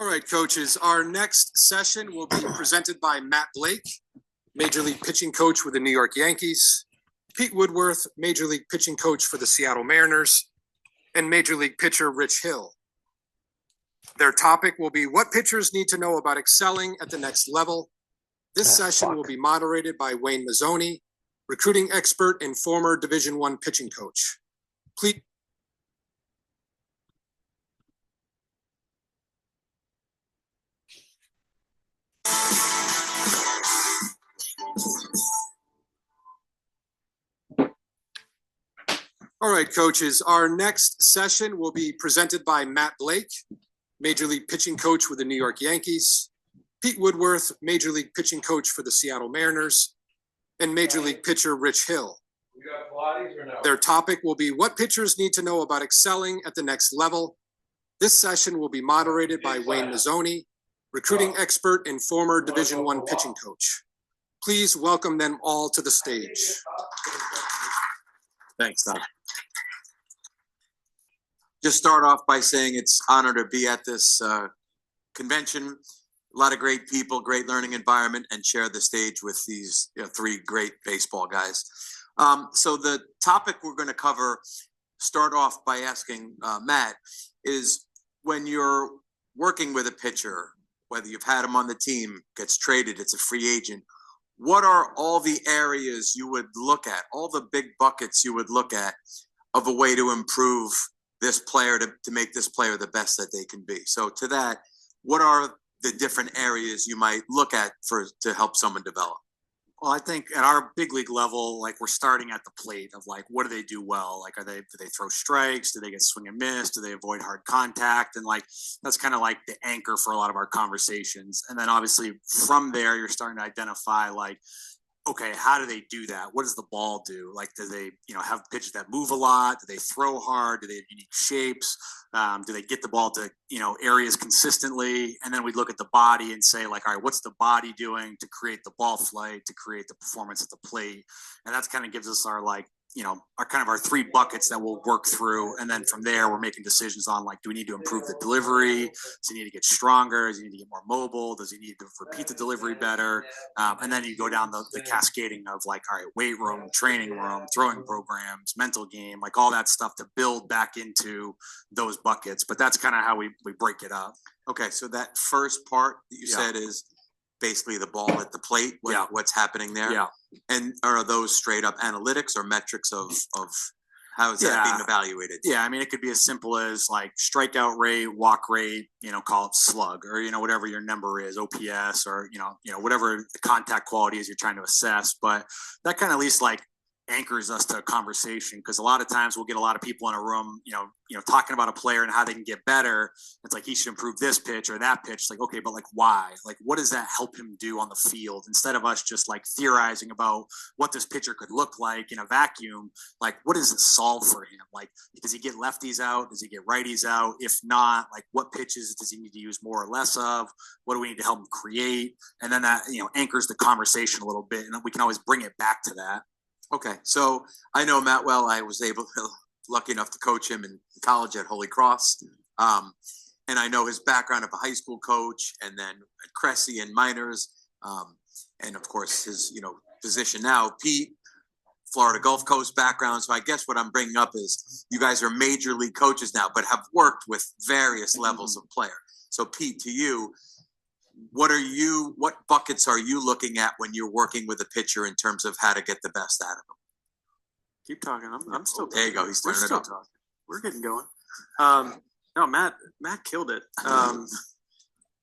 All right, coaches, our next session will be presented by Matt Blake, Major League pitching coach with the New York Yankees, Pete Woodworth, Major League pitching coach for the Seattle Mariners, and Major League pitcher Rich Hill. Their topic will be what pitchers need to know about excelling at the next level. This session will be moderated by Wayne Mazzoni, recruiting expert and former Division I pitching coach. Please. All right, coaches, our next session will be presented by Matt Blake, Major League pitching coach with the New York Yankees, Pete Woodworth, Major League pitching coach for the Seattle Mariners, and Major League pitcher Rich Hill. You got Pilates or no? Their topic will be what pitchers need to know about excelling at the next level. This session will be moderated by Wayne Mazzoni, recruiting expert and former Division I pitching coach. Please welcome them all to the stage. Thanks, Don. Just start off by saying it's an honor to be at this convention. A lot of great people, great learning environment, and share the stage with these three great baseball guys. So the topic we're going to cover, start off by asking Matt, is when you're working with a pitcher, whether you've had him on the team, gets traded, it's a free agent, what are all the areas you would look at, all the big buckets you would look at of a way to improve this player, to make this player the best that they can be? So to that, what are the different areas you might look at to help someone develop? Well, I think at our big league level, like we're starting at the plate of like, what do they do well? Like, do they throw strikes? Do they get swing and miss? Do they avoid hard contact? And like, that's kind of like the anchor for a lot of our conversations. And then obviously from there, you're starting to identify like, okay, how do they do that? What does the ball do? Like, do they, have pitches that move a lot? Do they throw hard? Do they have unique shapes? Do they get the ball to, areas consistently? And then we look at the body and say like, all right, what's the body doing to create the ball flight, to create the performance at the plate? And that's kind of gives us our like, our three buckets that we'll work through. And then from there, we're making decisions on like, do we need to improve the delivery? Does he need to get stronger? Does he need to get more mobile? Does he need to repeat the delivery better? And then you go down the cascading of like, all right, weight room, training room, throwing programs, mental game, like all that stuff to build back into those buckets. But that's kind of how we break it up. Okay, so that first part that you said is basically the ball at the plate, what's happening there. Yeah. And are those straight up analytics or metrics of how is that being evaluated? Yeah, I mean, it could be as simple as like strikeout rate, walk rate, call it slug, or, whatever your number is, OPS, or, whatever the contact quality is you're trying to assess. But that kind of at least like anchors us to a conversation, because a lot of times we'll get a lot of people in a room, talking about a player and how they can get better. It's like he should improve this pitch or that pitch. It's like, okay, but like why? Like, what does that help him do on the field? Instead of us just like theorizing about what this pitcher could look like in a vacuum, like what does it solve for him? Like, does he get lefties out? Does he get righties out? If not, like what pitches does he need to use more or less of? What do we need to help him create? And then that, anchors the conversation a little bit, and we can always bring it back to that. Okay, so I know Matt well. I was lucky enough to coach him in college at Holy Cross, and I know his background of a high school coach, and then at Cressy and minors, and of course his position now. Pete, Florida Gulf Coast background. So I guess what I'm bringing up is you guys are major league coaches now, but have worked with various levels of player. So Pete, to you, what buckets are you looking at when you're working with a pitcher in terms of how to get the best out of them? Keep talking. I'm still. There you go. He's turning it up. We're getting going. No, Matt killed it.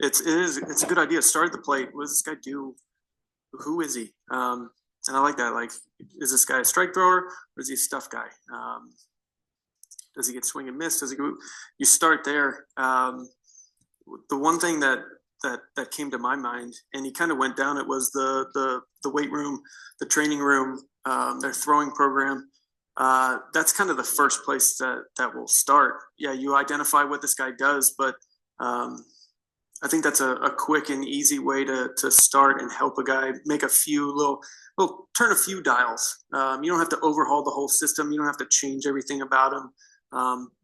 It's a good idea. Start at the plate. What does this guy do? Who is he? And I like that. Like, is this guy a strike thrower or is he a stuff guy? Does he get swing and miss? Does he go? You start there. The one thing that came to my mind, and he kind of went down it, was the weight room, the training room, their throwing program. That's kind of the first place that will start. Yeah, you identify what this guy does, but I think that's a quick and easy way to start and help a guy make a few little turn a few dials. You don't have to overhaul the whole system. You don't have to change everything about him.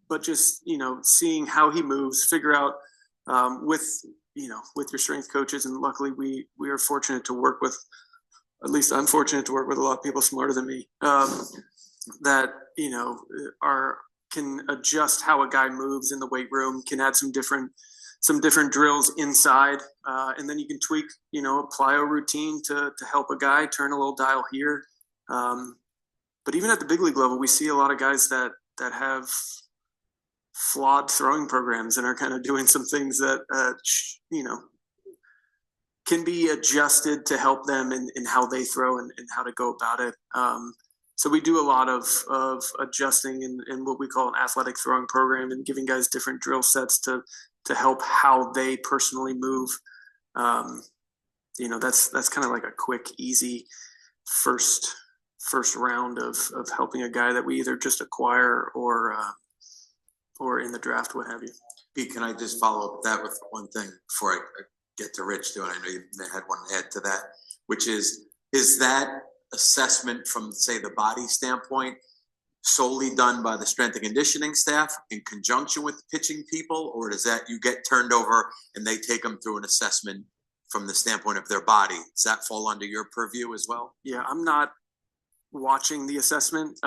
But just, seeing how he moves, figure out with your strength coaches. And luckily we are fortunate to work with, at least I'm fortunate to work with a lot of people smarter than me, that, can adjust how a guy moves in the weight room, can add some different drills inside. And then you can tweak, a plyo routine to help a guy turn a little dial here. But even at the big league level, we see a lot of guys that have flawed throwing programs and are kind of doing some things that, can be adjusted to help them in how they throw and how to go about it. So we do a lot of adjusting in what we call an athletic throwing program and giving guys different drill sets to help how they personally move. That's kind of like a quick, easy first round of helping a guy that we either just acquire or in the draft, what have you. Pete, can I just follow up that with one thing before I get to Rich too? And I know you had one add to that, which is that assessment from, say, the body standpoint solely done by the strength and conditioning staff in conjunction with pitching people, or does that you get turned over and they take them through an assessment from the standpoint of their body? Does that fall under your purview as well? Yeah, I'm not watching the assessment,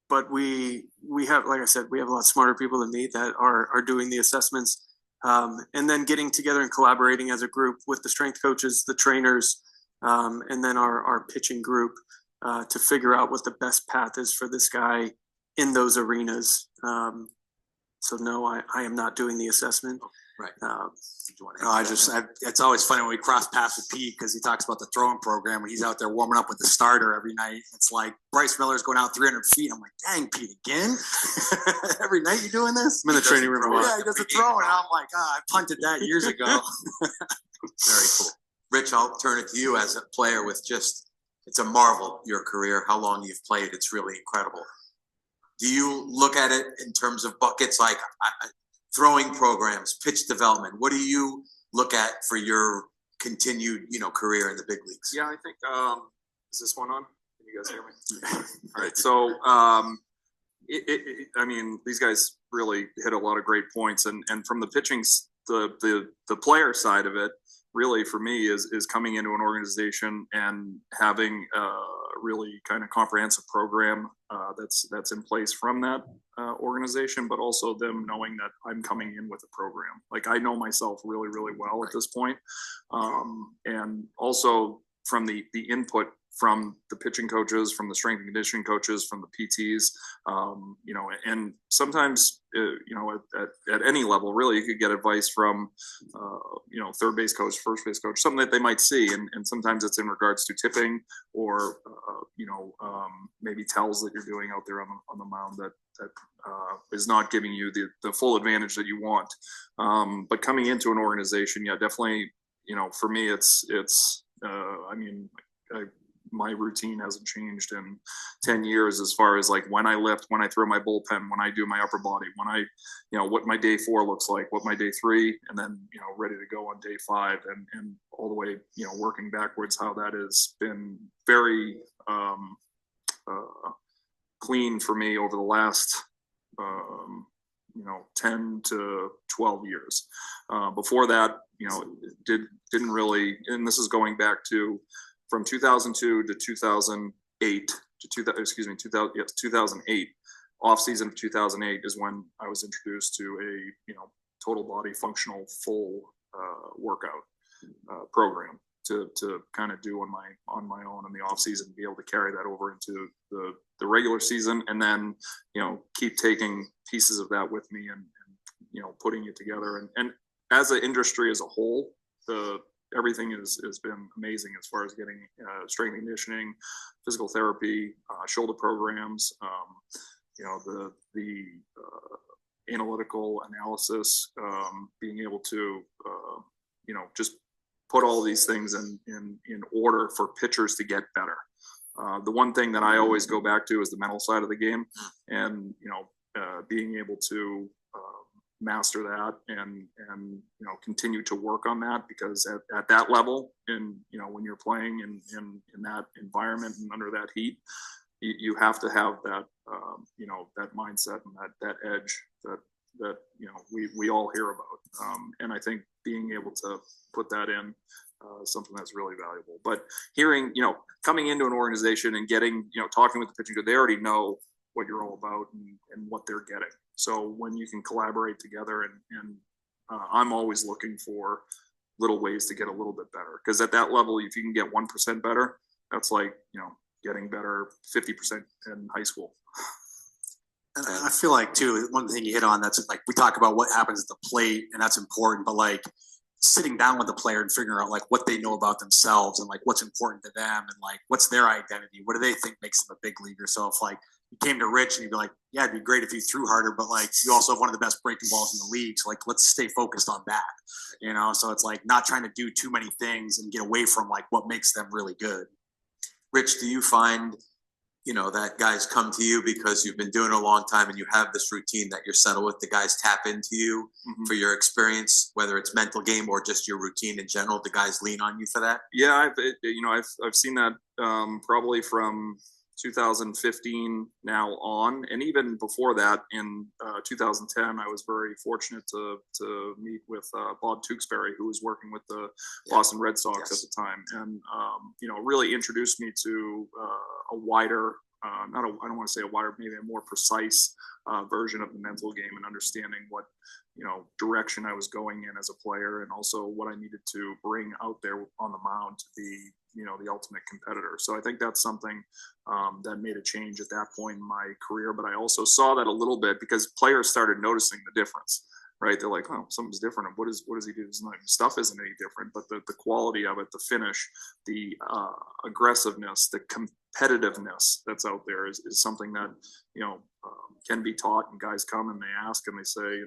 but we have, like I said, we have a lot smarter people than me that are doing the assessments, and then getting together and collaborating as a group with the strength coaches, the trainers, and then our pitching group to figure out what the best path is for this guy in those arenas. So no, I am not doing the assessment. Right. It's always funny when we cross paths with Pete because he talks about the throwing program when he's out there warming up with the starter every night. It's like Bryce Miller's going out 300 feet. I'm like, dang, Pete, again? Every night you're doing this? I'm in the training room a lot. Yeah, he does the throwing. And I'm like, I punted that years ago. Very cool. Rich, I'll turn it to you as a player with it's a marvel, your career, how long you've played. It's really incredible. Do you look at it in terms of buckets like throwing programs, pitch development? What do you look at for your continued, career in the big leagues? Yeah, I think, is this one on? Can you guys hear me? All right. So, I mean, these guys really hit a lot of great points, and from the pitching, the player side of it, really for me is coming into an organization and having a really kind of comprehensive program that's in place from that organization, but also them knowing that I'm coming in with a program. Like I know myself really, really well at this point. And also from the input from the pitching coaches, from the strength and conditioning coaches, from the PTs, and sometimes, at any level, really, you could get advice from, third base coach, first base coach, something that they might see. And sometimes it's in regards to tipping or, maybe tells that you're doing out there on the mound that is not giving you the full advantage that you want. But coming into an organization, yeah, definitely, for me, my routine hasn't changed in 10 years as far as like when I lift, when I throw my bullpen, when I do my upper body, when I, what my day 4 looks like, what my day 3, and then, ready to go on day 5 and all the way, working backwards, how that has been very clean for me over the last, 10 to 12 years. Before that, didn't really, and this is going back to from 2002 to 2008 to 2008 off season of 2008 is when I was introduced to a total body functional full workout program to kind of do on my own in the off season, be able to carry that over into the regular season, and then keep taking pieces of that with me and putting it together. And as an industry as a whole, everything has been amazing as far as getting strength and conditioning, physical therapy, shoulder programs, the analytical analysis, being able to just put all these things in order for pitchers to get better. The one thing that I always go back to is the mental side of the game, and being able to master that and continue to work on that, because at that level, and when you're playing in that environment and under that heat, you have to have that that mindset and that edge that we all hear about. And I think being able to put that in something that's really valuable. But hearing, coming into an organization and getting, talking with the pitching coach, they already know what you're all about and what they're getting. So when you can collaborate together and I'm always looking for little ways to get a little bit better, because at that level, if you can get 1% better, that's like, getting better 50% in high school. And I feel like too, one thing you hit on, that's like, we talk about what happens at the plate and that's important, but like sitting down with the player and figuring out like what they know about themselves and like what's important to them and like what's their identity, what do they think makes them a big leaguer. So if like you came to Rich and you'd be like, yeah, it'd be great if you threw harder, but like you also have one of the best breaking balls in the league, so like let's stay focused on that. So it's like not trying to do too many things and get away from like what makes them really good. Rich, do you find, that guys come to you because you've been doing it a long time and you have this routine that you're settled with? The guys tap into you for your experience, whether it's mental game or just your routine in general. The guys lean on you for that? Yeah, I've seen that probably from 2015 now on, and even before that in 2010, I was very fortunate to meet with Bob Tewksbury, who was working with the Boston Red Sox at the time, and really introduced me to a wider, I don't want to say a wider, maybe a more precise version of the mental game and understanding what direction I was going in as a player, and also what I needed to bring out there on the mound to be the ultimate competitor. So I think that's something that made a change at that point in my career. But I also saw that a little bit because players started noticing the difference, right? They're like, oh, something's different. What does he do? Stuff isn't any different, but the quality of it, the finish, the aggressiveness, the competitiveness that's out there is something that, can be taught, and guys come and they ask and they say,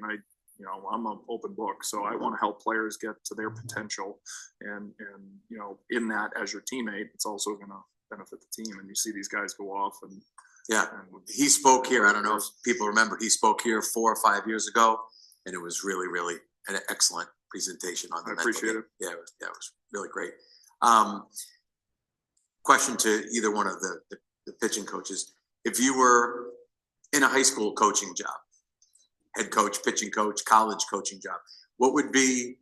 I'm an open book, so I want to help players get to their potential, and in that, as your teammate, it's also going to benefit the team. And you see these guys go off and he spoke here. I don't know if people remember, he spoke here 4 or 5 years ago, and it was really, really an excellent presentation on the mental appreciate game. it. Yeah, it was really great. Question to either one of the pitching coaches: if you were in a high school coaching job, head coach, pitching coach, college coaching job, what would be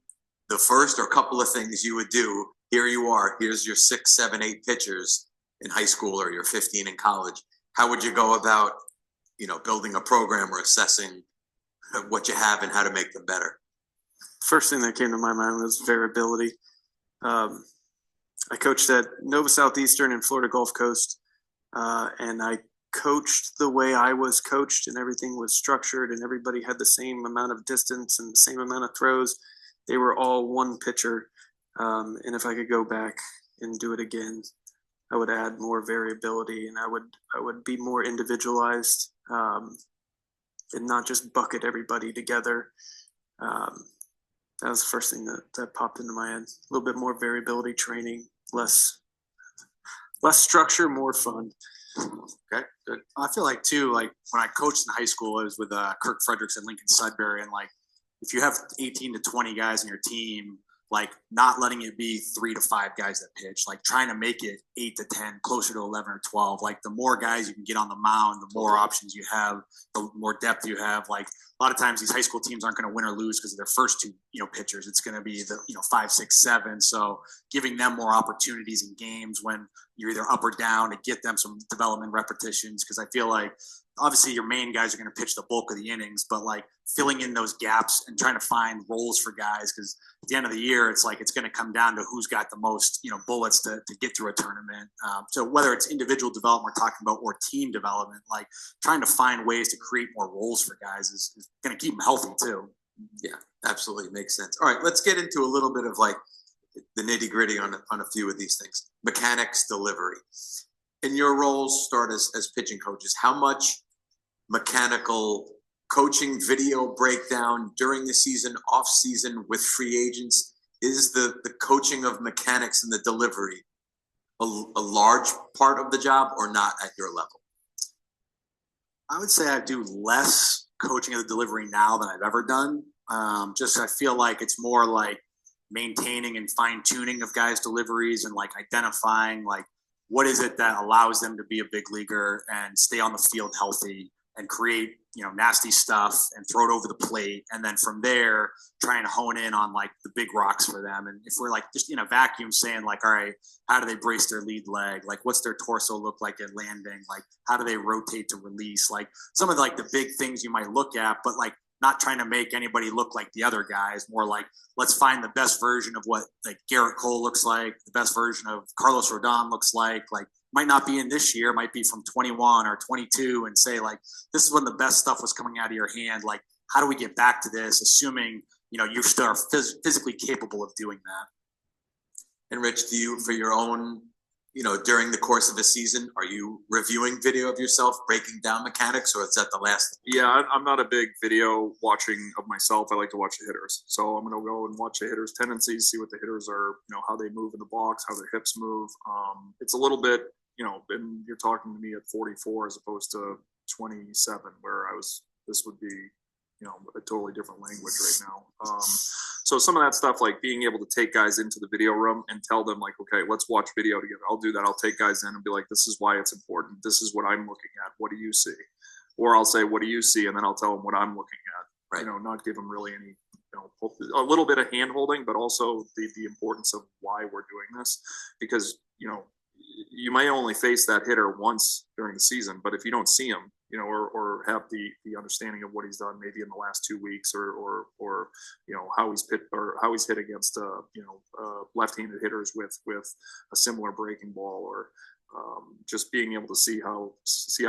the first or couple of things you would do? Here you are, here's your 6, 7, 8 pitchers in high school, or your 15 in college. How would you go about, building a program or assessing what you have and how to make them better? First thing that came to my mind was variability. I coached at Nova Southeastern and Florida Gulf Coast, and I coached the way I was coached, and everything was structured, and everybody had the same amount of distance and the same amount of throws. They were all one pitcher. And if I could go back and do it again, I would add more variability, and I would be more individualized, and not just bucket everybody together. That was the first thing that popped into my head. A little bit more variability training, less structure, more fun. Okay, good. I feel like too, like when I coached in high school, it was with Kirk Fredericks at Lincoln Sudbury, and like if you have 18 to 20 guys in your team, like not letting it be 3 to 5 guys that pitch, like trying to make it 8 to 10, closer to 11 or 12. Like the more guys you can get on the mound, the more options you have, the more depth you have. Like a lot of times these high school teams aren't going to win or lose because of their first 2, pitchers. It's going to be the, 5, 6, 7. So giving them more opportunities in games when you're either up or down to get them some development repetitions. Cause I feel like obviously your main guys are going to pitch the bulk of the innings, but like filling in those gaps and trying to find roles for guys. Cause at the end of the year, it's like, it's going to come down to who's got the most, bullets to get through a tournament. So whether it's individual development we're talking about or team development, like trying to find ways to create more roles for guys is going to keep them healthy too. Yeah, absolutely. Makes sense. All right, let's get into a little bit of like the nitty gritty on a few of these things. Mechanics, delivery. In your roles, start as pitching coaches, how much mechanical coaching, video breakdown during the season, off season with free agents? Is the coaching of mechanics and the delivery a large part of the job, or not at your level? I would say I do less coaching of the delivery now than I've ever done. Just I feel like it's more like maintaining and fine tuning of guys' deliveries and like identifying like what is it that allows them to be a big leaguer and stay on the field healthy and create nasty stuff and throw it over the plate. And then from there, try and hone in on like the big rocks for them. And if we're like just in a vacuum saying like, all right, how do they brace their lead leg? Like what's their torso look like at landing? Like how do they rotate to release? Like some of like the big things you might look at, but like not trying to make anybody look like the other guys, more like let's find the best version of what like Garrett Cole looks like, the best version of Carlos Rodon looks like might not be in this year, might be from 21 or 22, and say like, this is when the best stuff was coming out of your hand. Like, how do we get back to this, assuming, you still are physically capable of doing that? And Rich, do you, for your own, during the course of a season, are you reviewing video of yourself, breaking down mechanics, or is that the last? Yeah, I'm not a big video watching of myself. I like to watch the hitters. So I'm going to go and watch the hitters' tendencies, see what the hitters are, how they move in the box, how their hips move. It's a little bit, and you're talking to me at 44 as opposed to 27, where this would be, a totally different language right now. So some of that stuff, like being able to take guys into the video room and tell them like, okay, let's watch video together. I'll do that. I'll take guys in and be like, this is why it's important. This is what I'm looking at. What do you see? Or I'll say, what do you see? And then I'll tell them what I'm looking at, right. Not give them really any, a little bit of hand holding, but also the importance of why we're doing this, because, you might only face that hitter once during the season, but if you don't see him, or have the understanding of what he's done maybe in the last 2 weeks, or how he's hit against left-handed hitters with a similar breaking ball, or just being able to see how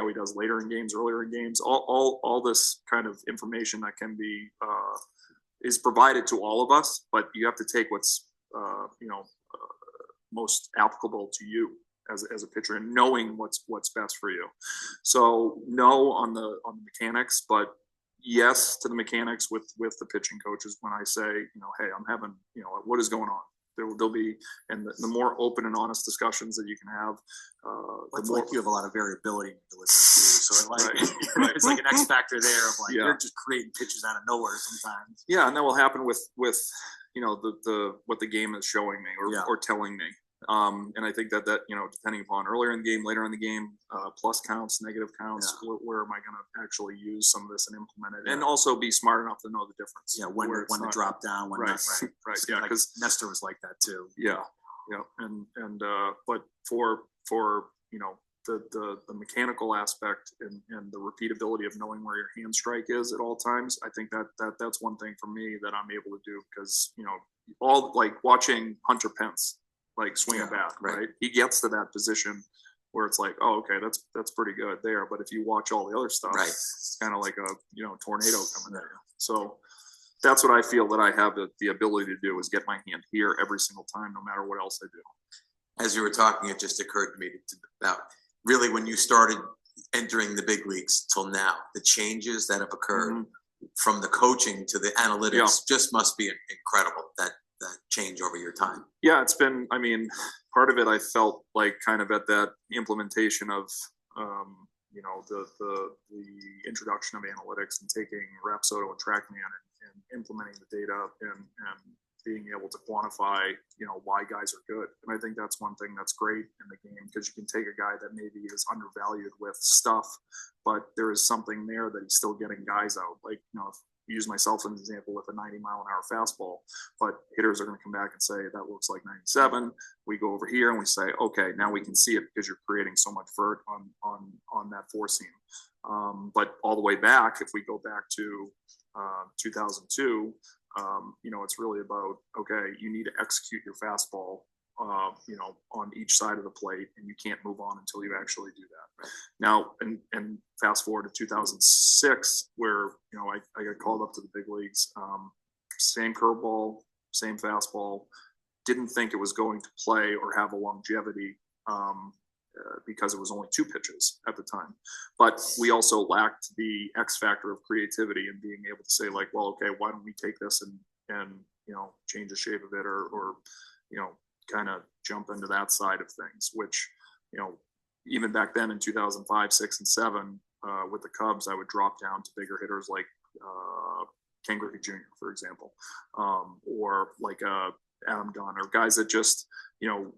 he does later in games, earlier in games, all this kind of information that can be is provided to all of us, but you have to take what's most applicable to you as a pitcher, and knowing what's best for you. So no on the mechanics, but yes to the mechanics with the pitching coaches when I say, hey, I'm having, what is going on? There'll be, and the more open and honest discussions that you can have, the more you have a lot of variability in delivery too. So it's like an X factor there of like, you're just creating pitches out of nowhere sometimes. Yeah. And that will happen with the what the game is showing me or telling me. And I think that depending upon earlier in the game, later in the game, plus counts, negative counts, where am I going to actually use some of this and implement it, and also be smart enough to know the difference. Yeah, when to drop down, when not. Right. Yeah, because Nestor was like that too. Yeah, and but for the mechanical aspect and the repeatability of knowing where your hand strike is at all times, I think that's one thing for me that I'm able to do, because all like watching Hunter Pence like swing a bat, right? He gets to that position where it's like, oh, okay, that's pretty good there. But if you watch all the other stuff, it's kind of like a tornado coming there. So that's what I feel that I have the ability to do, is get my hand here every single time, no matter what else I do. As you were talking, it just occurred to me about really when you started entering the big leagues till now, the changes that have occurred from the coaching to the analytics just must be incredible. That change over your time. Yeah, it's been, part of it, I felt like kind of at that implementation of, the introduction of analytics and taking Rapsodo and TrackMan and implementing the data and being able to quantify, why guys are good. And I think that's one thing that's great in the game, because you can take a guy that maybe is undervalued with stuff, but there is something there that he's still getting guys out. Like, if use myself as an example with a 90-mile-an-hour fastball, but hitters are going to come back and say that looks like 97. We go over here and we say, okay, now we can see it because you're creating so much vert on that four seam. But all the way back, if we go back to 2002, it's really about, okay, you need to execute your fastball on each side of the plate, and you can't move on until you actually do that. Now, and fast forward to 2006, where, I got called up to the big leagues, same curveball, same fastball, didn't think it was going to play or have a longevity, because it was only 2 pitches at the time. But we also lacked the X factor of creativity and being able to say like, well, okay, why don't we take this and change the shape of it, or kind of jump into that side of things, which, even back then in 2005, 6, and 7, with the Cubs, I would drop down to bigger hitters like Ken Griffey Jr., for example, or like Adam Dunn, or guys that just,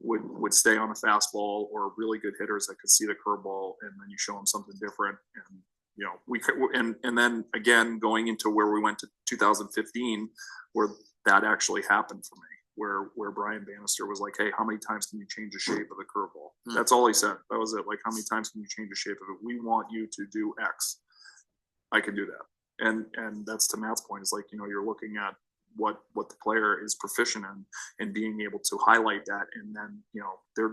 would stay on a fastball, or really good hitters that could see the curveball, and then you show them something different, and you know, we could, and then again, going into where we went to 2015, where that actually happened for me, where Brian Bannister was like, hey, how many times can you change the shape of the curveball? That's all he said. That was it. Like, how many times can you change the shape of it? We want you to do X. I can do that. And that's to Matt's point, is like, you know, you're looking at what the player is proficient in and being able to highlight that. And then, you know, they're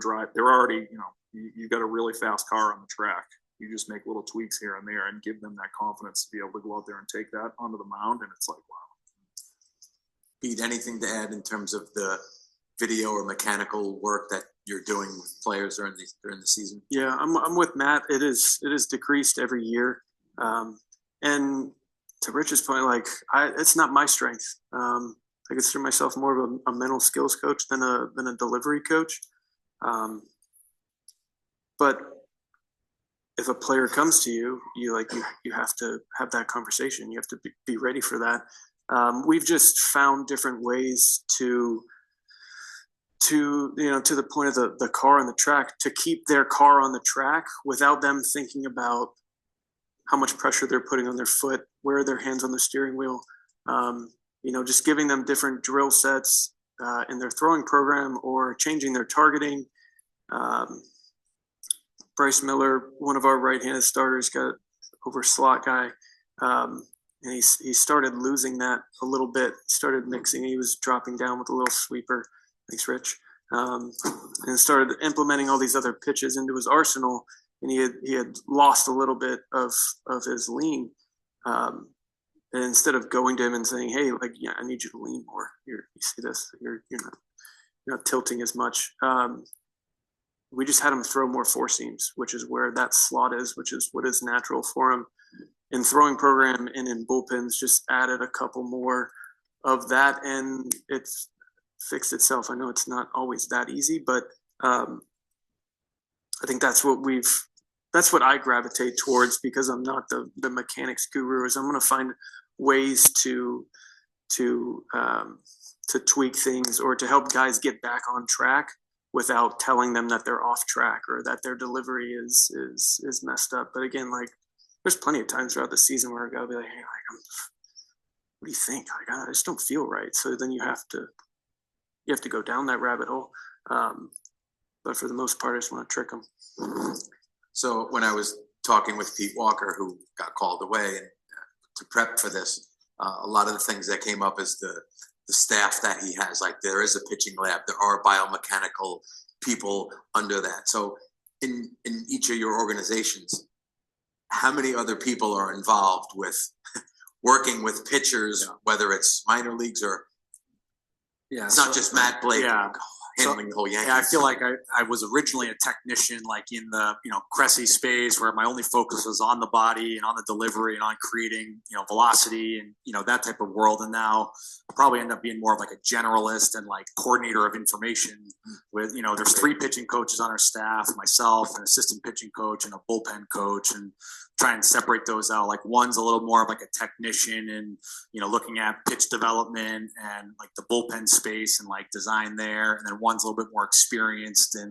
already, you know, you got a really fast car on the track. You just make little tweaks here and there and give them that confidence to be able to go out there and take that onto the mound. And it's like, wow. Pete, anything to add in terms of the video or mechanical work that you're doing with players during the season? Yeah, I'm with Matt. It is decreased every year. And to Rich's point, like it's not my strength. I consider myself more of a mental skills coach than a delivery coach. But if a player comes to you, you have to have that conversation. You have to be ready for that. We've just found different ways to the point of the car on the track, to keep their car on the track without them thinking about how much pressure they're putting on their foot, where are their hands on the steering wheel. Just giving them different drill sets in their throwing program, or changing their targeting. Bryce Miller, one of our right-handed starters, got over slot guy. And he started losing that a little bit. Started mixing. He was dropping down with a little sweeper. Thanks, Rich. And started implementing all these other pitches into his arsenal. And he had lost a little bit of his lean. And instead of going to him and saying, "Hey, I need you to lean more. You see this? You're not tilting as much." We just had him throw more four seams, which is where that slot is, which is what is natural for him. In throwing program and in bullpens, just added a couple more of that, and it's fixed itself. I know it's not always that easy, but I think that's what I gravitate towards, because I'm not the mechanics guru. Is I'm going to find ways to tweak things, or to help guys get back on track without telling them that they're off track or that their delivery is messed up. But again, there's plenty of times throughout the season where a guy will be like, "Hey, what do you think? I just don't feel right." So then you have to go down that rabbit hole. But for the most part, I just want to trick them. So when I was talking with Pete Walker, who got called away, and to prep for this, a lot of the things that came up is the staff that he has. Like, there is a pitching lab, there are biomechanical people under that. So in each of your organizations, how many other people are involved with working with pitchers, whether it's minor leagues or it's not just Matt Blake handling the whole Yankees? Yeah, I feel like I was originally a technician, in the Cressy space, where my only focus was on the body and on the delivery and on creating velocity and that type of world. And now I'll probably end up being more of a generalist and coordinator of information. With there's 3 pitching coaches on our staff, myself, an assistant pitching coach, and a bullpen coach, and try and separate those out. One's a little more of a technician and looking at pitch development and the bullpen space and design there, and then one's a little bit more experienced in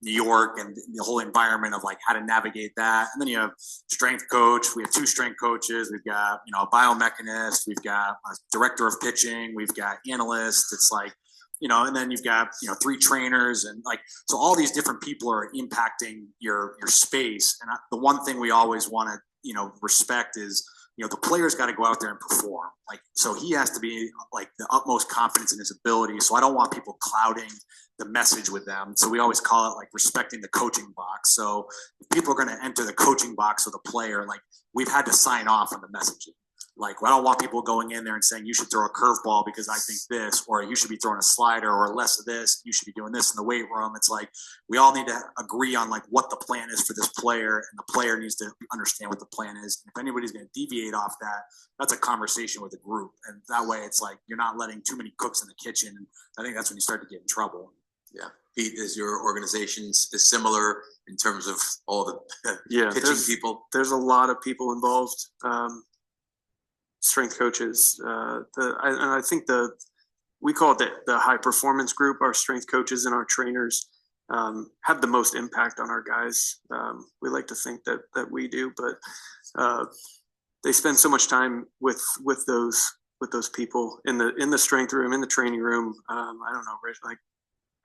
New York and the whole environment of how to navigate that. And then you have strength coach. We have 2 strength coaches. We've got a biomechanist. We've got a director of pitching. We've got analysts. It's and then you've got 3 trainers, and so all these different people are impacting your space. And the one thing we always want to respect is the player's got to go out there and perform. So he has to be the utmost confidence in his ability. So I don't want people clouding the message with them. So we always call it respecting the coaching box. So if people are going to enter the coaching box with a player, we've had to sign off on the messaging. I don't want people going in there and saying, you should throw a curveball because I think this, or you should be throwing a slider, or less of this. You should be doing this in the weight room. It's we all need to agree on what the plan is for this player, and the player needs to understand what the plan is. And if anybody's going to deviate off that, that's a conversation with the group. And that way it's you're not letting too many cooks in the kitchen. And I think that's when you start to get in trouble. Yeah. Pete, is your organization is similar in terms of all the pitching people? There's a lot of people involved. Strength coaches, and I think we call it the high performance group, our strength coaches and our trainers. have the most impact on our guys. We like to think that we do, but they spend so much time with those people in the strength room, in the training room. I don't know, Rich, like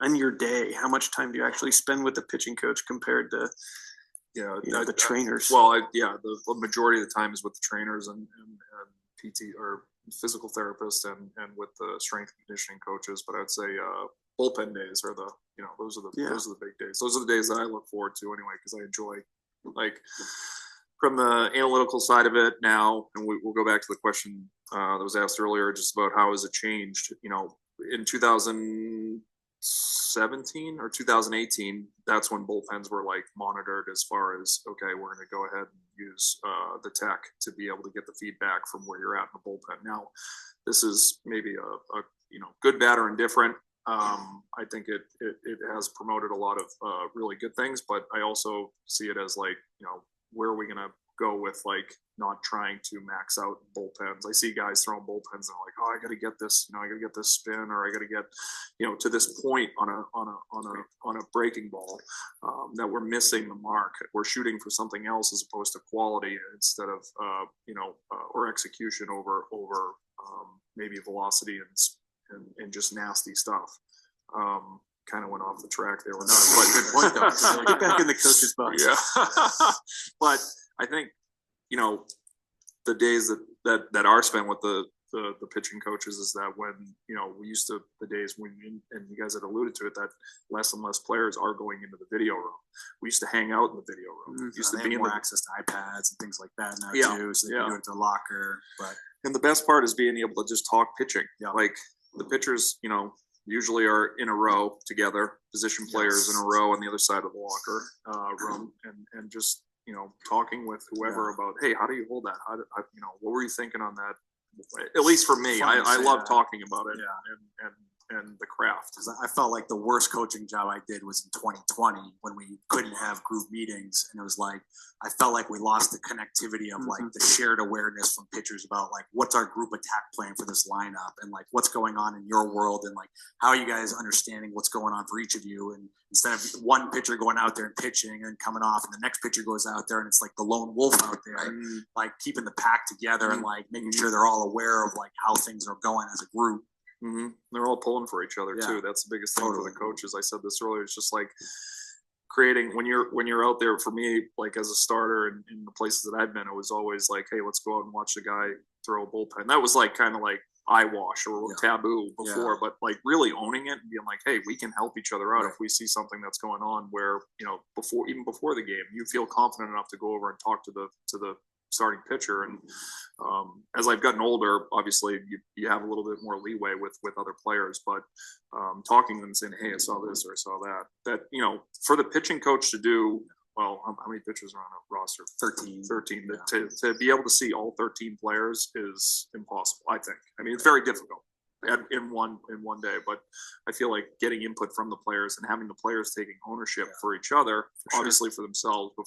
on your day, how much time do you actually spend with the pitching coach compared to the trainers? The majority of the time is with the trainers and PT or physical therapists and with the strength and conditioning coaches. But I'd say bullpen days are those are the big days. Those are the days that I look forward to anyway, because I enjoy, like, from the analytical side of it now. And we'll go back to the question that was asked earlier, just about how has it changed. In 2017 or 2018, that's when bullpens were like monitored as far as, okay, we're going to go ahead and use the tech to be able to get the feedback from where you're at in the bullpen. Now, this is maybe a good, bad, or indifferent. I think it has promoted a lot of really good things, but I also see it as like, where are we going to go with like not trying to max out bullpens? I see guys throwing bullpens and they're like, oh, I got to get this, I got to get this spin, or I got to get, to this point on a breaking ball that we're missing the mark. We're shooting for something else as opposed to quality instead of, or execution over maybe velocity and just nasty stuff. Kind of went off the track there. But good point, though. Get back in the coach's box. Yeah. But I think, the days that are spent with the pitching coaches is that when, we used to, the days when, and you guys had alluded to it, that less and less players are going into the video room. We used to hang out in the video room. Used to be more access to iPads and things like that now too. So they can do it to the locker. And the best part is being able to just talk pitching. Yeah. Like the pitchers, usually are in a row together, position players in a row on the other side of the locker room, and just, talking with whoever about, hey, how do you hold that? What were you thinking on that? At least for me, I love talking about it and the craft. I felt like the worst coaching job I did was in 2020 when we couldn't have group meetings, and it was like I felt like we lost the connectivity of like the shared awareness from pitchers about like what's our group attack plan for this lineup, and like what's going on in your world, and like how are you guys understanding what's going on for each of you. And instead of one pitcher going out there and pitching and coming off, and the next pitcher goes out there and it's like the lone wolf out there, like keeping the pack together and like making sure they're all aware of like how things are going as a group. Mm-hmm. They're all pulling for each other too. That's the biggest thing for the coaches. I said this earlier. It's just like creating when you're out there. For me, like as a starter in the places that I've been, it was always like, hey, let's go out and watch the guy throw a bullpen. That was like kind of like eyewash or taboo before, but like really owning it and being like, hey, we can help each other out if we see something that's going on where before the game, you feel confident enough to go over and talk to the starting pitcher. And as I've gotten older, obviously you have a little bit more leeway with other players, but talking to them and saying, hey, I saw this or I saw that for the pitching coach to do, well, how many pitchers are on a roster? 13. To be able to see all 13 players is impossible, I think. I mean, it's very difficult in one day, but I feel like getting input from the players and having the players taking ownership for each other, obviously for themselves, but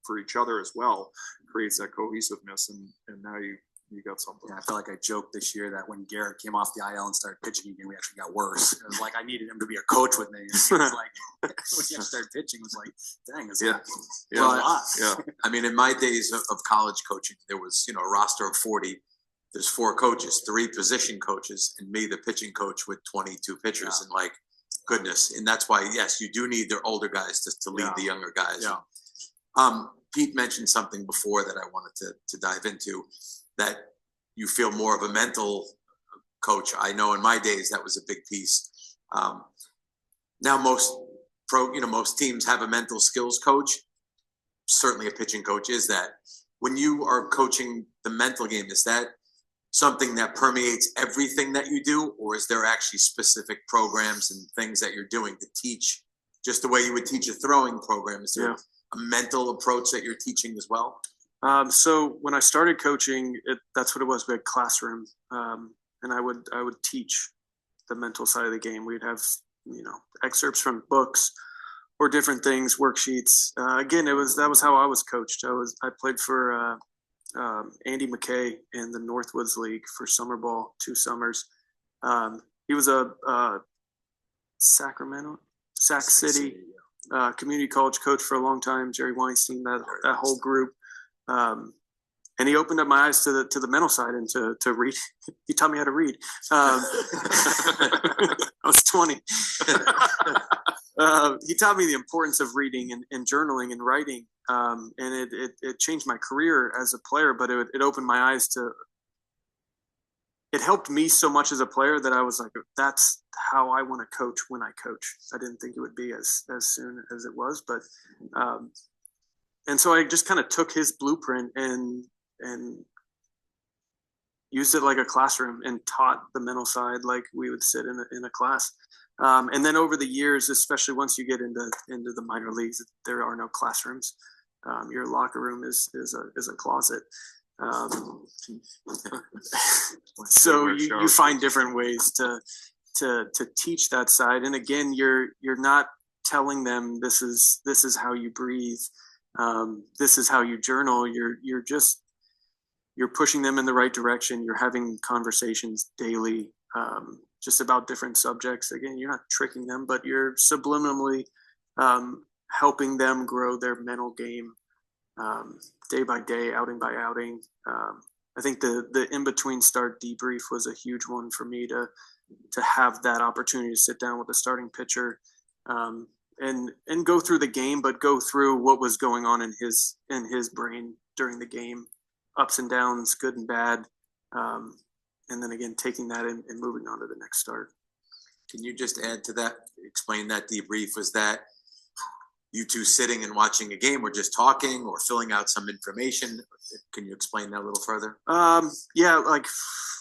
for each other as well, creates that cohesiveness. And now you got something. I feel like I joked this year that when Garrett came off the IL and started pitching again, we actually got worse. It was like I needed him to be a coach with me. And he was like, when he started pitching, it was like, dang, it's a lot. Yeah. I mean, in my days of college coaching, there was, a roster of 40. There's 4 coaches, 3 position coaches, and me, the pitching coach with 22 pitchers. And like, goodness. And that's why, yes, you do need their older guys to lead the younger guys. Yeah. Pete mentioned something before that I wanted to dive into, that you feel more of a mental coach. I know in my days that was a big piece. Now most teams have a mental skills coach. Certainly a pitching coach is that. When you are coaching the mental game, is that something that permeates everything that you do, or is there actually specific programs and things that you're doing to teach, just the way you would teach a throwing program? Is there a mental approach that you're teaching as well? So when I started coaching, that's what it was. We had classroom, and I would teach the mental side of the game. We'd have excerpts from books or different things, worksheets. Again, that was how I was coached. I played for Andy McKay in the Northwoods League for summer ball 2 summers. He was a Sac City community college coach for a long time, Jerry Weinstein, that whole group. And he opened up my eyes to the mental side and to read. He taught me how to read. I was 20. He taught me the importance of reading and journaling and writing. And it changed my career as a player, but it opened my eyes to, it helped me so much as a player that I was like, that's how I want to coach when I coach. I didn't think it would be as soon as it was, but, and so I just kind of took his blueprint and used it like a classroom and taught the mental side like we would sit in a class. And then over the years, especially once you get into the minor leagues, there are no classrooms. Your locker room is a closet. So you find different ways to teach that side. And again, you're not telling them this is how you breathe. This is how you journal. You're pushing them in the right direction. You're having conversations daily, just about different subjects. Again, you're not tricking them, but you're subliminally helping them grow their mental game day by day, outing by outing. I think the in-between start debrief was a huge one for me to have that opportunity to sit down with the starting pitcher and go through the game, but go through what was going on in his brain during the game, ups and downs, good and bad. And then again, taking that and moving on to the next start. Can you just add to that? Explain that debrief. Was that you two sitting and watching a game or just talking or filling out some information? Can you explain that a little further? Yeah, like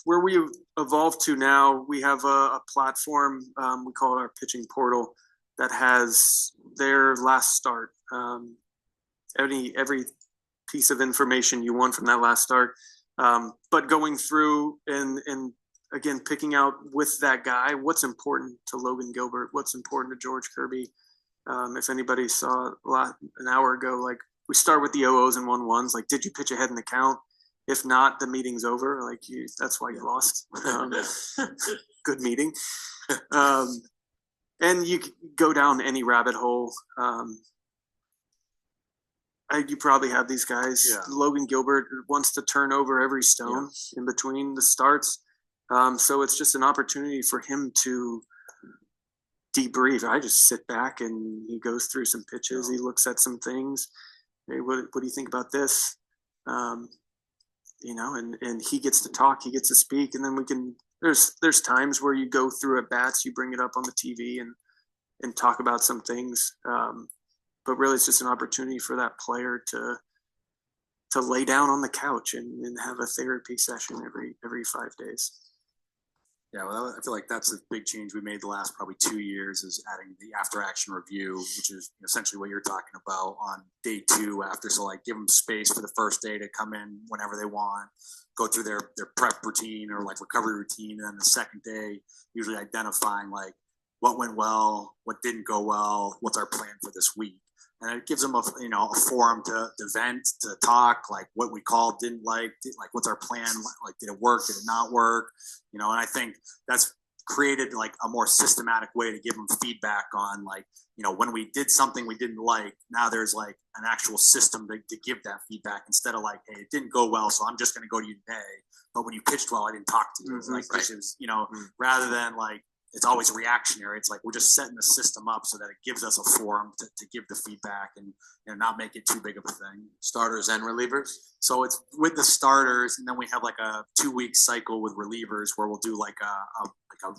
where we've evolved to now, we have a platform, we call it our pitching portal, that has their last start. Every piece of information you want from that last start. But going through and again, picking out with that guy, what's important to Logan Gilbert, what's important to George Kirby. If anybody saw an hour ago, like we start with the 0-0s and 1-1s, like, did you pitch ahead in the count? If not, the meeting's over. Like that's why you lost. Good meeting. And you go down any rabbit hole. You probably have these guys. Yeah. Logan Gilbert wants to turn over every stone in between the starts. So it's just an opportunity for him to debrief. I just sit back and he goes through some pitches. He looks at some things. Hey, what do you think about this? And he gets to talk, he gets to speak, and then we can, there's times where you go through at bats, you bring it up on the TV and talk about some things. But really it's just an opportunity for that player to lay down on the couch and have a therapy session every 5 days. Yeah, well, I feel like that's a big change we made the last probably 2 years is adding the after action review, which is essentially what you're talking about on day 2 after. So like give them space for the first day to come in whenever they want, go through their prep routine or like recovery routine. And then the second day, usually identifying like what went well, what didn't go well, what's our plan for this week. And it gives them a forum to vent, to talk, like what we called, didn't like what's our plan, like did it work, did it not work, and I think that's created like a more systematic way to give them feedback on like, when we did something we didn't like, now there's like an actual system to give that feedback instead of like, hey, it didn't go well, so I'm just going to go to you today, but when you pitched well, I didn't talk to you. Like this is, rather than like, it's always reactionary. It's like we're just setting the system up so that it gives us a forum to give the feedback and not make it too big of a thing. Starters and relievers. So it's with the starters, and then we have like a 2-week cycle with relievers where we'll do like a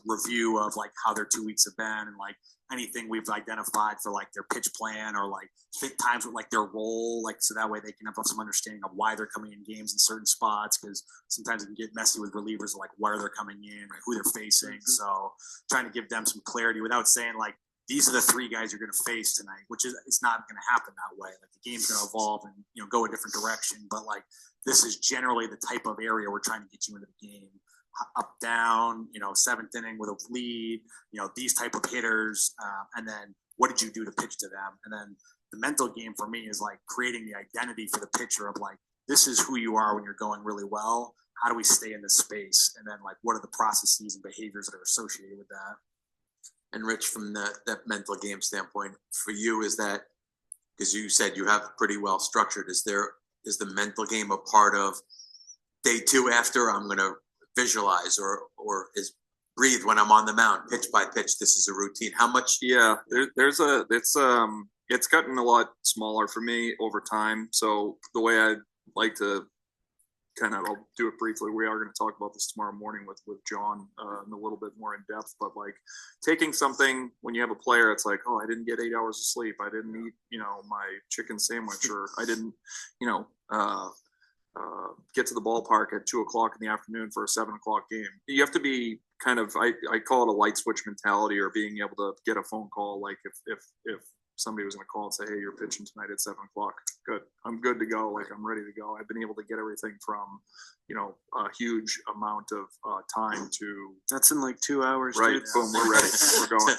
review of like how their 2 weeks have been and like anything we've identified for like their pitch plan or like fit times with like their role, like so that way they can have some understanding of why they're coming in games in certain spots, because sometimes it can get messy with relievers, like where they're coming in or who they're facing. So trying to give them some clarity without saying like these are the 3 guys you're going to face tonight, which is it's not going to happen that way. Like the game's going to evolve and go a different direction, but like this is generally the type of area we're trying to get you into the game. Up, down, 7th inning with a lead, these type of hitters. And then what did you do to pitch to them? And then the mental game for me is like creating the identity for the pitcher of like, this is who you are when you're going really well. How do we stay in this space? And then like, what are the processes and behaviors that are associated with that? And Rich, from that mental game standpoint, for you, is that, because you said you have pretty well structured, is the mental game a part of day two after I'm going to visualize, or is breathe when I'm on the mound, pitch by pitch, this is a routine? How much? Yeah, it's gotten a lot smaller for me over time. So the way I like to I'll do it briefly. We are going to talk about this tomorrow morning with John in a little bit more in depth, but like taking something when you have a player, it's like, oh, I didn't get 8 hours of sleep. I didn't eat, my chicken sandwich, or I didn't, get to the ballpark at 2:00 in the afternoon for a 7:00 game. You have to be I call it a light switch mentality, or being able to get a phone call. Like if somebody was going to call and say, hey, you're pitching tonight at 7:00. Good. I'm good to go. Like, I'm ready to go. I've been able to get everything from, a huge amount of time to. That's in like 2 hours. Right. Dude. Boom. We're ready. We're going.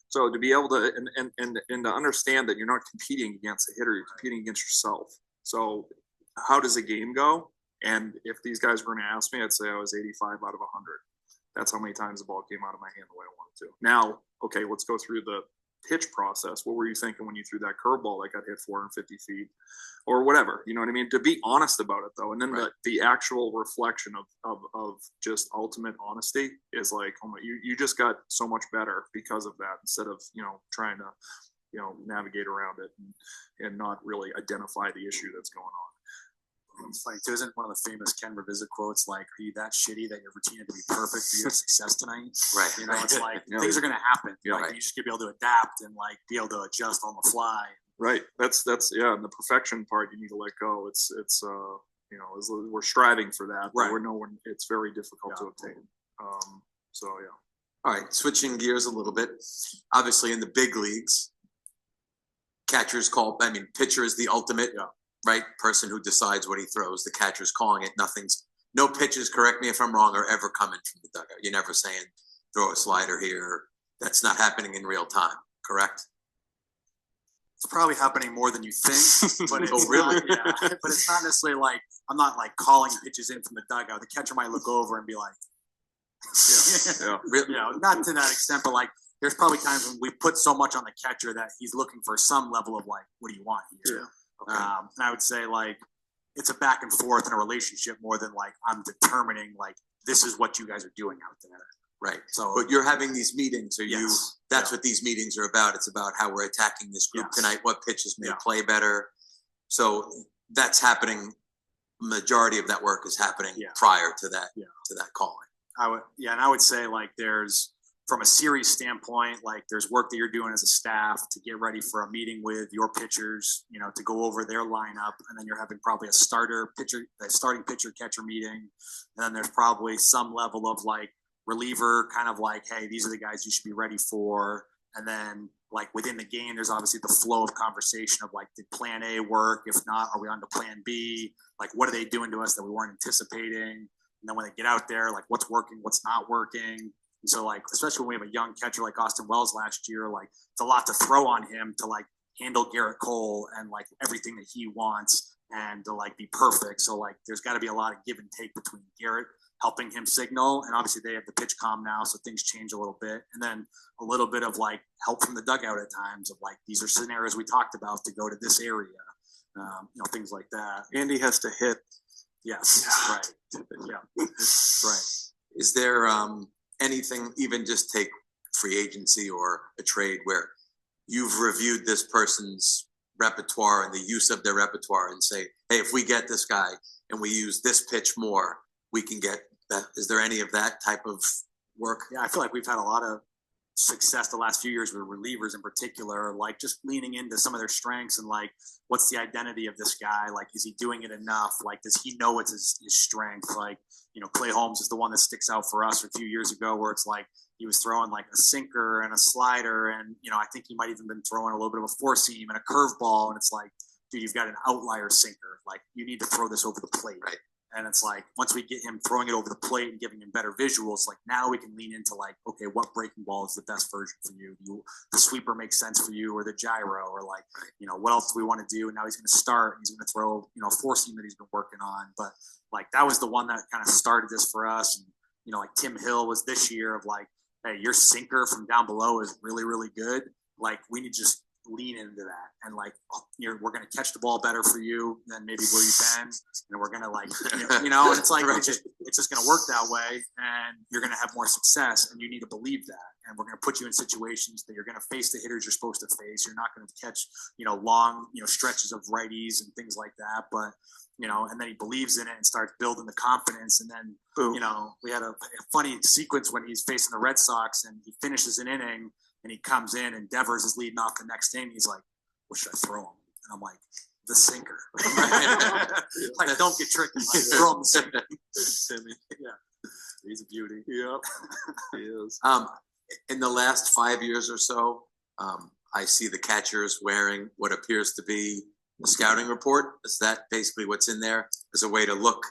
So to be able to, and to understand that you're not competing against a hitter, you're competing against yourself. So how does a game go? And if these guys were going to ask me, I'd say I was 85 out of 100. That's how many times the ball came out of my hand the way I wanted to. Now, okay, let's go through the pitch process. What were you thinking when you threw that curveball that got hit 450 feet or whatever? You know what I mean? To be honest about it, though. And then the actual reflection of just ultimate honesty is like, oh my, you just got so much better because of that, instead of, trying to, navigate around it and not really identify the issue that's going on. It's funny too, isn't one of the famous Ken Revisit quotes like, are you that shitty that your routine had to be perfect for your success tonight? Right. It's like things are going to happen. Yeah, like you just got to be able to adapt and like be able to adjust on the fly. Right. That's and the perfection part you need to let go. It's we're striving for that, but we're knowing it's very difficult to obtain. So yeah. All right, switching gears a little bit. Obviously, in the big leagues, pitcher is the ultimate. Right, person who decides what he throws. The catcher's calling it. No pitches, correct me if I'm wrong, are ever coming from the dugout. You're never saying throw a slider here. That's not happening in real time, correct? It's probably happening more than you think, but it's really? Not, but it's not necessarily like I'm not like calling pitches in from the dugout. The catcher might look over and be like, Really? Not to that extent, but like there's probably times when we put so much on the catcher that he's looking for some level of like, what do you want here? Yeah. Okay. And I would say like it's a back and forth in a relationship more than like I'm determining like this is what you guys are doing out there. Right. So, but you're having these meetings. That's what these meetings are about. It's about how we're attacking this group tonight. What pitches may play better. So that's happening. Majority of that work is happening prior to that to that calling. And I would say like there's, from a series standpoint, like there's work that you're doing as a staff to get ready for a meeting with your pitchers, to go over their lineup. And then you're having probably a starting pitcher catcher meeting. And then there's probably some level of like reliever kind of like, hey, these are the guys you should be ready for. And then like within the game, there's obviously the flow of conversation of like, did plan A work? If not, are we on to plan B? Like, what are they doing to us that we weren't anticipating? And then when they get out there, like what's working, what's not working? And so like, especially when we have a young catcher like Austin Wells last year, like it's a lot to throw on him to like handle Garrett Cole and like everything that he wants and to like be perfect. So like, there's got to be a lot of give and take between Garrett helping him signal. And obviously they have the pitch comm now, so things change a little bit. And then a little bit of like help from the dugout at times of like, these are scenarios we talked about to go to this area, things like that. Andy has to hit. Yes. Right. Yeah. Right. Is there, anything, even just take free agency or a trade, where you've reviewed this person's repertoire and the use of their repertoire and say, hey, if we get this guy and we use this pitch more, we can get that? Is there any of that type of work? Yeah, I feel like we've had a lot of success the last few years with relievers in particular, like just leaning into some of their strengths and like, what's the identity of this guy? Like, is he doing it enough? Like, does he know it's his strength? Like, Clay Holmes is the one that sticks out for us a few years ago, where it's like he was throwing like a sinker and a slider. And, I think he might even been throwing a little bit of a four seam and a curveball. And it's like, dude, you've got an outlier sinker. Like, you need to throw this over the plate. Right. And it's like, once we get him throwing it over the plate and giving him better visuals, like now we can lean into like, okay, what breaking ball is the best version for you? The sweeper makes sense for you, or the gyro, or like, what else do we want to do? And now he's going to start, he's going to throw, a four seam that he's been working on. But like, that was the one that kind of started this for us. And, like Tim Hill was this year of like, hey, your sinker from down below is really, really good. Like, we need to just lean into that. And like, we're going to catch the ball better for you than maybe where you've been. And we're going to like, and it's like, it's just going to work that way. And you're going to have more success. And you need to believe that. And we're going to put you in situations that you're going to face the hitters you're supposed to face. You're not going to catch, long, stretches of righties and things like that. But, and then he believes in it and starts building the confidence. And then, boom, we had a funny sequence when he's facing the Red Sox and he finishes an inning and he comes in and Devers is leading off the next inning. He's like, what should I throw him? And I'm like, the sinker. Like, don't get tricky. Like, throw him the sinker. Timmy. Yeah. He's a beauty. Yep. He is. In the last 5 years or so, I see the catchers wearing what appears to be a scouting report. Is that basically what's in there as a way to look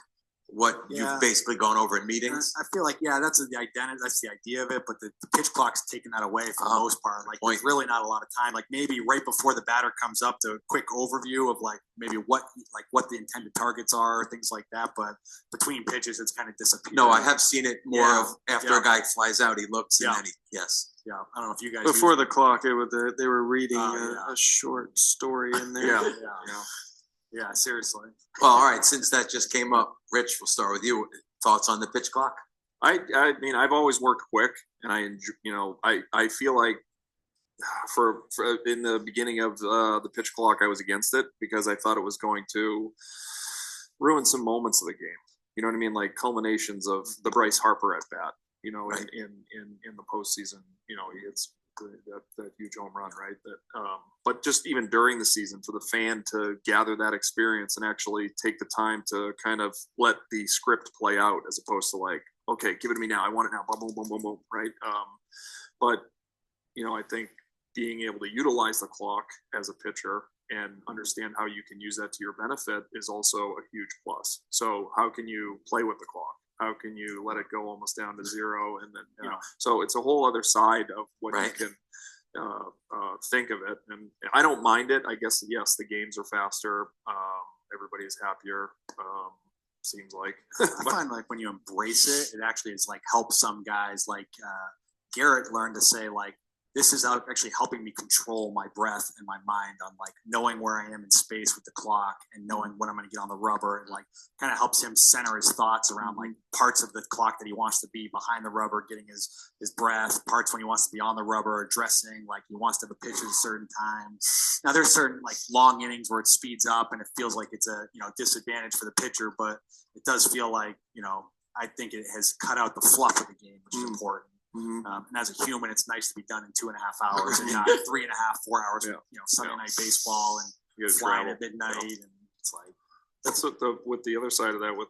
what you've basically gone over in meetings? I feel like, that's the identity. That's the idea of it. But the pitch clock's taking that away for the most part. Like, there's really not a lot of time. Like, maybe right before the batter comes up, the quick overview of like maybe what the intended targets are, things like that. But between pitches, it's kind of disappeared. No, I have seen it more of after a guy flies out, he looks and then yes. Yeah, I don't know if you guys before the clock. They were reading a short story in there. Yeah, seriously. Well, all right. Since that just came up, Rich, we'll start with you. Thoughts on the pitch clock? I mean, I've always worked quick, and I feel like for in the beginning of the pitch clock, I was against it because I thought it was going to ruin some moments of the game. You know what I mean? Like culminations of the Bryce Harper at bat. Right. In the postseason, it's that huge home run, right? But just even during the season, for the fan to gather that experience and actually take the time to kind of let the script play out, as opposed to like, okay, give it to me now, I want it now, boom, boom, boom, boom, boom, right? But I think being able to utilize the clock as a pitcher and understand how you can use that to your benefit is also a huge plus. So how can you play with the clock? How can you let it go almost down to zero? And then, so it's a whole other side of what you can think of it. And I don't mind it. I guess, yes, the games are faster. Everybody's happier. Seems like. I find like when you embrace it, it actually is like helps some guys. Like Garrett learned to say like, this is actually helping me control my breath and my mind on like knowing where I am in space with the clock and knowing when I'm going to get on the rubber. And like kind of helps him center his thoughts around like parts of the clock that he wants to be behind the rubber, getting his breath, parts when he wants to be on the rubber, addressing, like he wants to have a pitch at a certain time. Now there's certain like long innings where it speeds up and it feels like it's a, disadvantage for the pitcher, but it does feel like, I think it has cut out the fluff of the game, which is important. Mm-hmm. And as a human, it's nice to be done in 2.5 hours and not 3.5, 4 hours. Sunday night baseball and flying at midnight, and it's like that's with the other side of that. With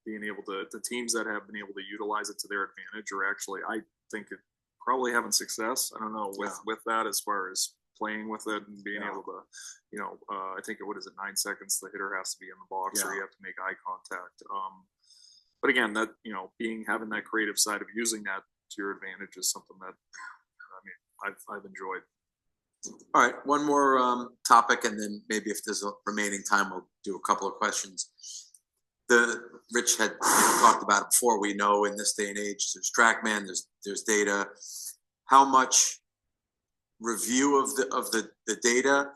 being able to the teams that have been able to utilize it to their advantage, are actually, I think, it probably having success. I don't know with that as far as playing with it and being able to, I think what is it, 9 seconds the hitter has to be in the box or you have to make eye contact. But again, that having that creative side of using that to your advantage is something that I've enjoyed. All right, one more topic, and then maybe if there's a remaining time, we'll do a couple of questions. Rich had talked about it before. We know in this day and age, there's TrackMan, there's data. How much review of the data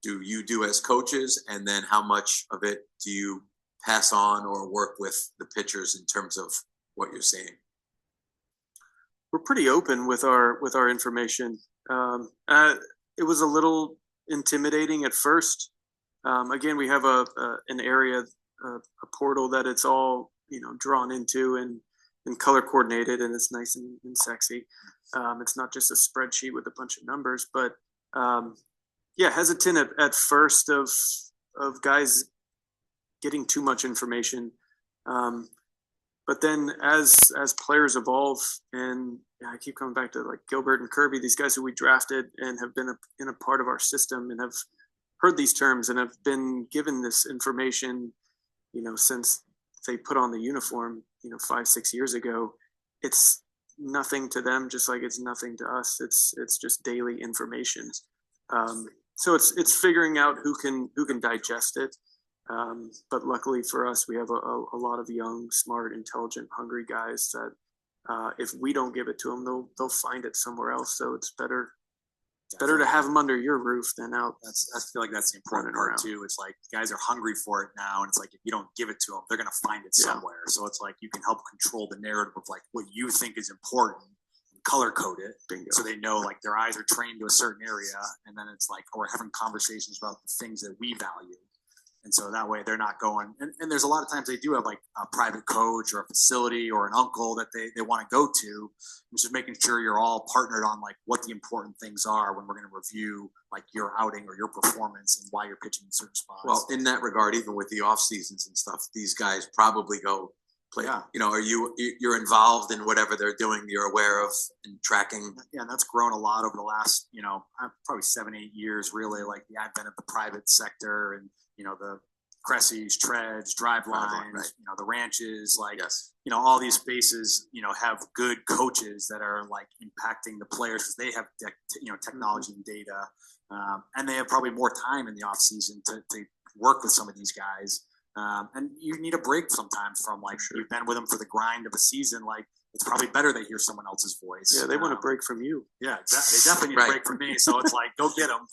do you do as coaches, and then how much of it do you pass on or work with the pitchers in terms of what you're seeing? We're pretty open with our information. It was a little intimidating at first. Again, we have an area, a portal that it's all drawn into and color coordinated, and it's nice and sexy. It's not just a spreadsheet with a bunch of numbers, but hesitant at first of guys getting too much information. But then as players evolve, and I keep coming back to like Gilbert and Kirby, these guys who we drafted and have been in a part of our system and have heard these terms and have been given this information, since they put on the uniform, 5-6 years ago. It's nothing to them, just like it's nothing to us. It's just daily information. So it's figuring out who can digest it. But luckily for us, we have a lot of young, smart, intelligent, hungry guys that if we don't give it to them, they'll find it somewhere else. So it's better to have them under your roof than out. I feel like that's the important part too. It's like guys are hungry for it now, and it's like if you don't give it to them, they're gonna find it somewhere. So it's like you can help control the narrative of like what you think is important, color code it, so they know like their eyes are trained to a certain area, and then it's like we're having conversations about the things that we value. And so that way they're not going, and there's a lot of times they do have like a private coach or a facility or an uncle that they want to go to. It's just making sure you're all partnered on like what the important things are when we're going to review like your outing or your performance and why you're pitching in certain spots. Well, in that regard, even with the off seasons and stuff, these guys probably go play. Yeah. You know, you're involved in whatever they're doing, you're aware of and tracking. Yeah, and that's grown a lot over the last, probably 7-8 years, really, like the advent of the private sector and, the Cressies, Treads, drive lines, right. The ranches, like, Yes. all these spaces, have good coaches that are like impacting the players because they have, technology and data. And they have probably more time in the off season to work with some of these guys. And you need a break sometimes from like, you've been with them for the grind of a season. Like, it's probably better they hear someone else's voice. Yeah, they want a break from you. Yeah, exactly. They definitely need a break from me. So it's like, go get them.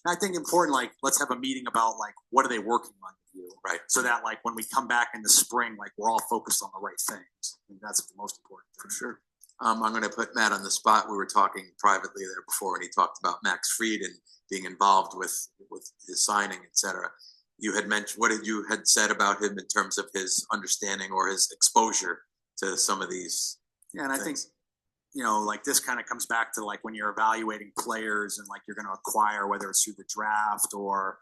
I think important, like, let's have a meeting about like, what are they working on with you? Right. So that like, when we come back in the spring, like we're all focused on the right things. And that's the most important thing. For sure. I'm going to put Matt on the spot. We were talking privately there before, and he talked about Max Fried and being involved with his signing, etc. You had mentioned, what did you had said about him in terms of his understanding or his exposure to some of these? Yeah, and I think, like this kind of comes back to like when you're evaluating players and like you're going to acquire, whether it's through the draft or,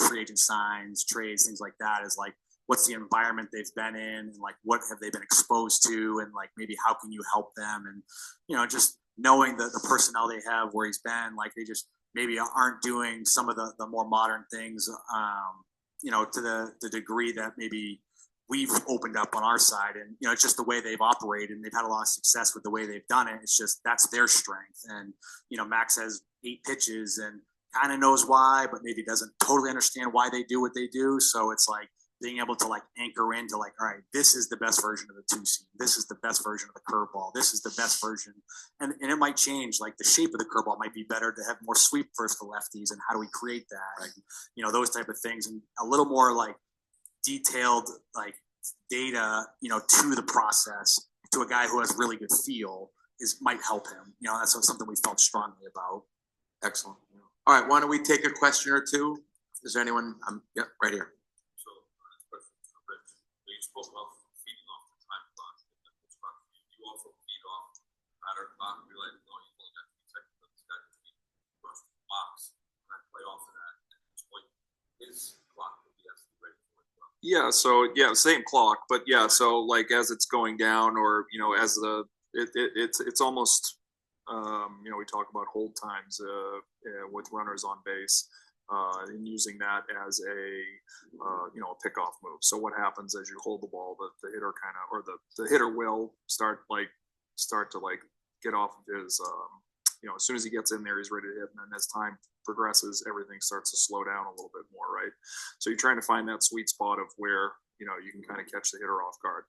free agent signs, trades, things like that, is like, what's the environment they've been in and like, what have they been exposed to? And like, maybe how can you help them? And, just knowing the personnel they have, where he's been, like they just maybe aren't doing some of the more modern things, to the degree that maybe we've opened up on our side. And, it's just the way they've operated and they've had a lot of success with the way they've done it. It's just, that's their strength. And, Max has 8 pitches and kind of knows why, but maybe doesn't totally understand why they do what they do. So it's like being able to like anchor into like, all right, this is the best version of the 2-seam. This is the best version of the curveball. This is the best version. And it might change, like the shape of the curveball might be better to have more sweep versus the lefties. And how do we create that? Right. And, those type of things, and a little more like detailed like data, to the process, to a guy who has really good feel might help him. That's something we felt strongly about. Excellent. All right, why don't we take a question or two? Is there anyone? Yeah, right here. So, question for Rich. You spoke about feeding off the time clock. You also feed off batter clock. You're like, no, you only got 2 seconds. But this guy can feed rush the box. And I play off of that. And his clock will be actually ready for it. Yeah. So same clock, but yeah. So like as it's going down, or as it's almost we talk about hold times with runners on base. And using that as a pickoff move. So what happens as you hold the ball, the hitter the hitter will start to get off of his, as soon as he gets in there, he's ready to hit. And then as time progresses, everything starts to slow down a little bit more, right? So you're trying to find that sweet spot of where, you can kind of catch the hitter off guard.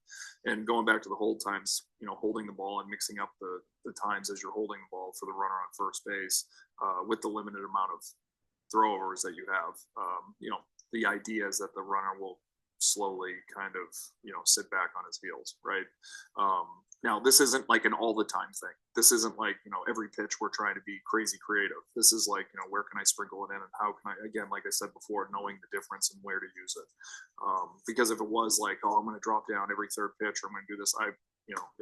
And going back to the hold times, holding the ball and mixing up the times as you're holding the ball for the runner on first base with the limited amount of throwovers that you have, the idea is that the runner will slowly kind of, sit back on his heels, right? Now, this isn't like an all the time thing. This isn't like, every pitch we're trying to be crazy creative. This is like, where can I sprinkle it in and how can I, again, like I said before, knowing the difference and where to use it. Because if it was like, oh, I'm going to drop down every third pitch or I'm going to do this, it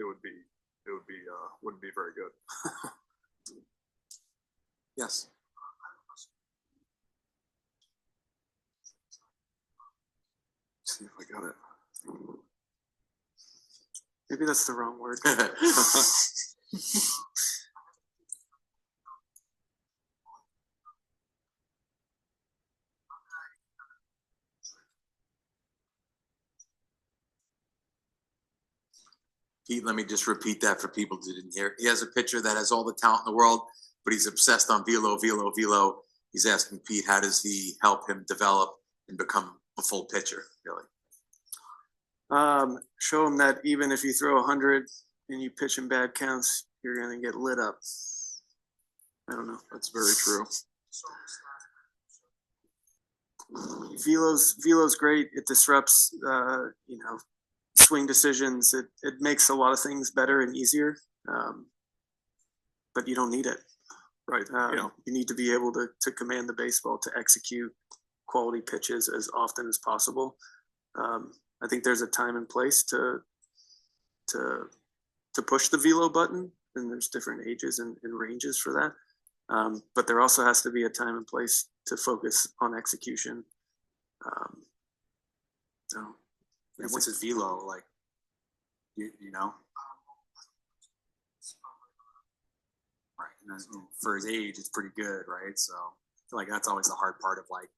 wouldn't be very good. Yes. See if I got it. Maybe that's the wrong word. Pete, let me just repeat that for people who didn't hear. He has a pitcher that has all the talent in the world, but he's obsessed on velo. He's asking Pete, how does he help him develop and become a full pitcher, really? Show him that even if you throw 100 and you pitch in bad counts, you're gonna get lit up. I don't know. That's very true. Velo's great. It disrupts, swing decisions. It makes a lot of things better and easier. But you don't need it. Right. You need to be able to command the baseball, to execute quality pitches as often as possible. I think there's a time and place to push the velo button, and there's different ages and ranges for that. But there also has to be a time and place to focus on execution. And what's his velo like? You know? Right. And for his age, it's pretty good, right? So I feel like that's always the hard part of like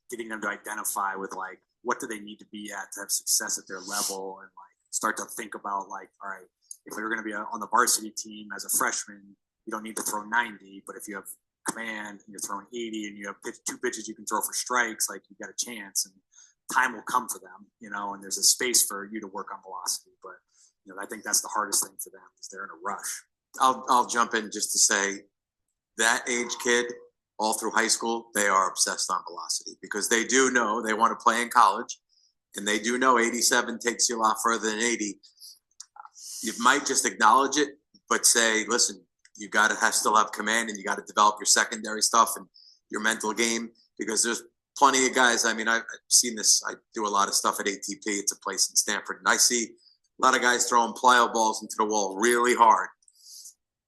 getting them to identify with like what do they need to be at to have success at their level, and like start to think about like, all right, if you're going to be on the varsity team as a freshman, you don't need to throw 90, but if you have command and you're throwing 80 and you have two pitches you can throw for strikes, like you got a chance, and time will come for them, and there's a space for you to work on velocity. But I think that's the hardest thing for them, is they're in a rush. I'll jump in just to say that age kid all through high school, they are obsessed on velocity because they do know they want to play in college, and they do know 87 takes you a lot further than 80. You might just acknowledge it, but say, listen, you got to still have command, and you got to develop your secondary stuff and your mental game, because there's plenty of guys. I mean, I've seen this. I do a lot of stuff at ATP. It's a place in Stanford, and I see a lot of guys throwing plyo balls into the wall really hard.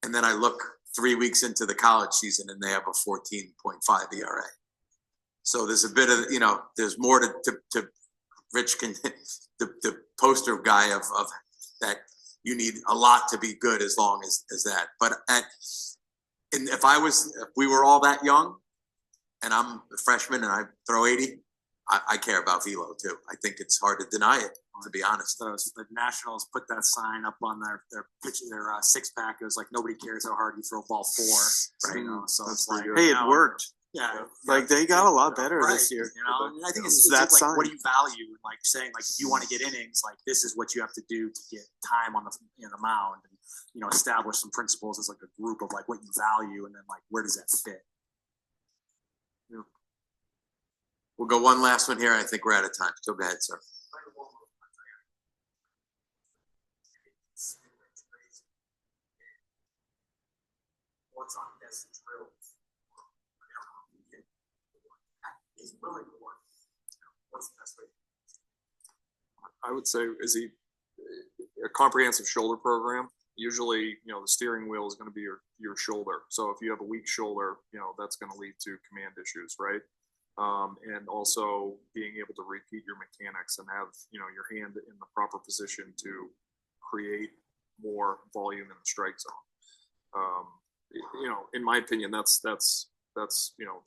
And then I look 3 weeks into the college season, and they have a 14.5 ERA. So there's a bit of, there's more to Rich can, the poster guy of that. You need a lot to be good as long as that. But if we were all that young, and I'm a freshman and I throw 80, I care about velo too. I think it's hard to deny it, to be honest. The Nationals put that sign up on their pitch, their six pack. It was like, nobody cares how hard you throw ball 4. Right. So it's like, hey, it worked. Yeah, like they got a lot better right, this year. And I think it's that like, sign. what do you value? And like saying, like, if you want to get innings, like this is what you have to do to get time on the mound, and establish some principles as like a group of like what you value, and then like where does that fit? We'll go one last one here. I think we're out of time. So go ahead, sir. What's on this drill? He's willing to work. What's the best way? I would say, is he a comprehensive shoulder program? Usually, the steering wheel is going to be your shoulder. So if you have a weak shoulder, that's going to lead to command issues, right? And also being able to repeat your mechanics and have, your hand in the proper position to create more volume in the strike zone. In my opinion, that's the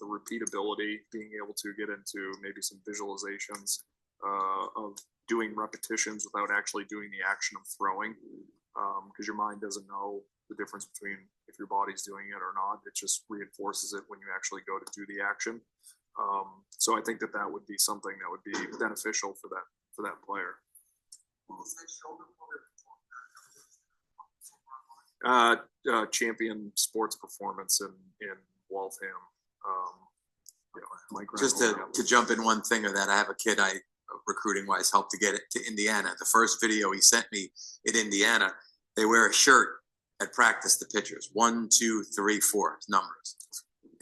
repeatability, being able to get into maybe some visualizations of doing repetitions without actually doing the action of throwing, because your mind doesn't know the difference between if your body's doing it or not. It just reinforces it when you actually go to do the action. So I think that would be something that would be beneficial for that player. Champion Sports Performance in Waltham. Just to jump in one thing of that, I have a kid I recruiting wise helped to get it to Indiana. The first video he sent me in Indiana, they wear a shirt at practice, the pitchers, 1, 2, 3, 4 numbers.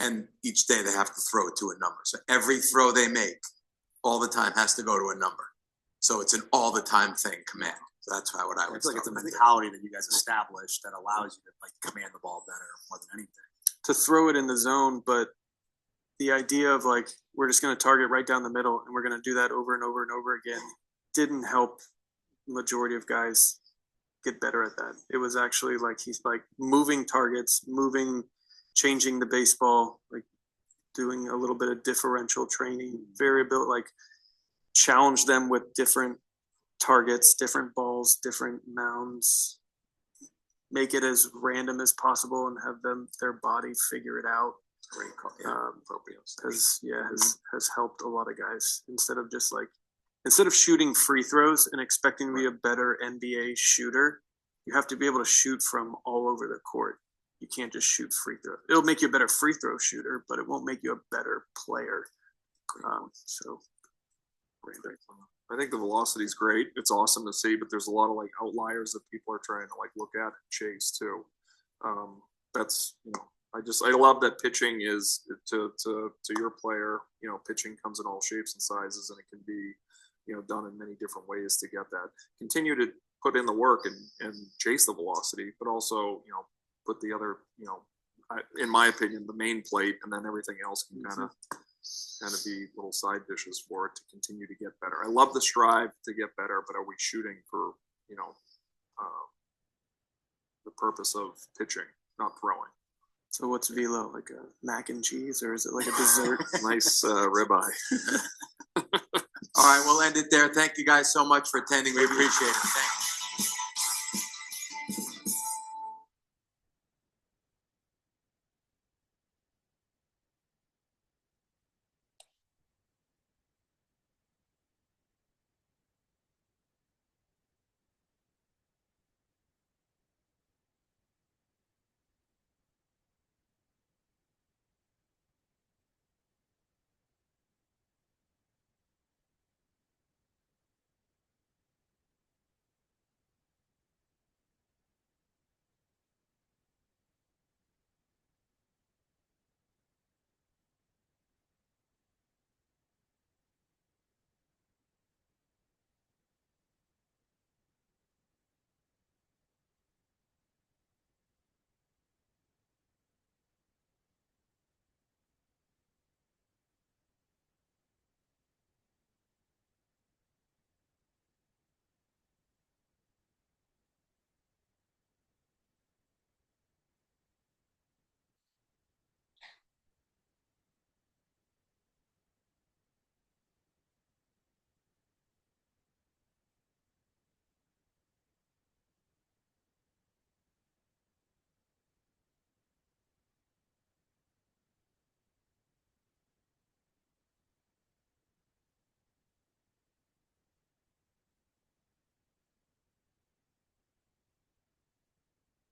And each day they have to throw it to a number. So every throw they make all the time has to go to a number. So it's an all the time thing, command. So that's what I would It's like it's a mentality that you guys established that allows you to like command the ball better more than anything. To throw it in the zone, but the idea of like, we're just going to target right down the middle and we're going to do that over and over and over again didn't help majority of guys get better at that. It was actually like, he's like moving targets, changing the baseball, like doing a little bit of differential training, variability, like challenge them with different targets, different balls, different mounds, make it as random as possible and have their body figure it out. Great call. Has helped a lot of guys instead of shooting free throws and expecting to be a better NBA shooter. you have to be able to shoot from all over the court. You can't just shoot free throw. It'll make you a better free throw shooter, but it won't make you a better player. I think the velocity is great. It's awesome to see, but there's a lot of like outliers that people are trying to like look at and chase too. That's, you know, I love that pitching is to your player, you know, pitching comes in all shapes and sizes, and it can be, you know, done in many different ways to get that. Continue to put in the work and chase the velocity, but also, you know, put the other, you know, in my opinion, the main plate, and then everything else can kind of be little side dishes for it to continue to get better. I love the strive to get better, but are we shooting for, you know, the purpose of pitching, not throwing? So what's velo, like a mac and cheese, or is it like a dessert? Nice ribeye. All right, we'll end it there. Thank you guys so much for attending. We appreciate it. Thank you.